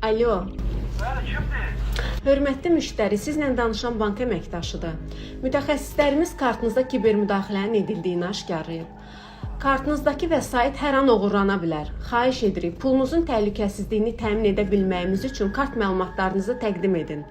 Alo, Bəli, kimdir? hörmətli müştəri, sizlə danışan bank əməkdaşıdır. Mütəxəssislərimiz kartınızda kiber müdaxilənin edildiyini aşkarlayıb. Kartınızdakı vəsait hər an oğurlana bilər. Xahiş edirik, pulunuzun təhlükəsizliyini təmin edə bilməyimiz üçün kart məlumatlarınızı təqdim edin.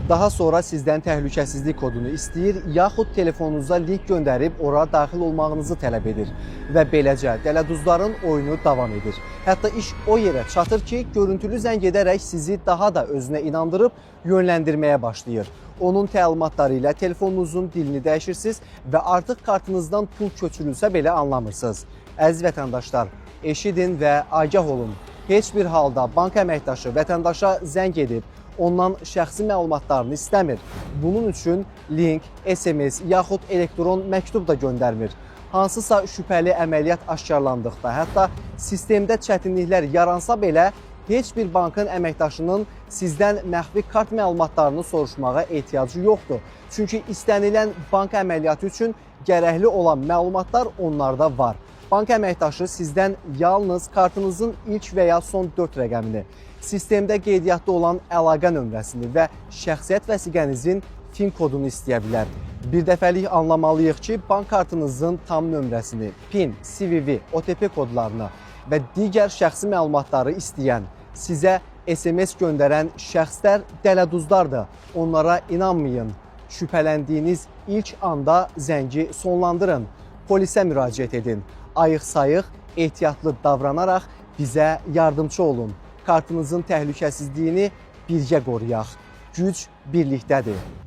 Daha sonra sizdən təhlükəsizlik kodunu istəyir, yaxud telefonunuza link göndərib ora daxil olmağınızı tələb edir. Və beləcə dələduzların oyunu davam edir. Hətta iş o yerə çatır ki, görüntülü zəng edərək sizi daha da özünə inandırıb yönləndirməyə başlayır. Onun təlimatları ilə telefonunuzun dilini dəyişirsiniz və artıq kartınızdan pul köçürülsə belə anlamırsınız. Əziz vətəndaşlar, eşidin və agah olun. Heç bir halda bank əməkdaşı vətəndaşa zəng edib, ondan şəxsi məlumatlarını istəmir. Bunun üçün link, SMS yaxud elektron məktub da göndərmir. Hansısa şübhəli əməliyyat aşkarlandıqda, hətta sistemdə çətinliklər yaransa belə heç bir bankın əməkdaşının sizdən məxfi kart məlumatlarını soruşmağa ehtiyacı yoxdur. Çünki istənilən bank əməliyyatı üçün gərəkli olan məlumatlar onlarda var. Bank əməkdaşı sizdən yalnız kartınızın ilk və ya son 4 rəqəmini, sistemdə qeydiyyatda olan əlaqə nömrəsini və şəxsiyyət vəsiqənizin PIN kodunu istəyə bilər. Bir dəfəlik anlamalıyıq ki, bank kartınızın tam nömrəsini, PIN, CVV, OTP kodlarını və digər şəxsi məlumatları istəyən, sizə SMS göndərən şəxslər dələduzlardır. Onlara inanmayın. Şübhələndiyiniz ilk anda zəngi sonlandırın. Polisə müraciət edin. Ayıq-sayıq, ehtiyatlı davranaraq bizə yardımcı olun. Kartınızın təhlükəsizliyini birgə qoruyaq. Güc birlikdədir.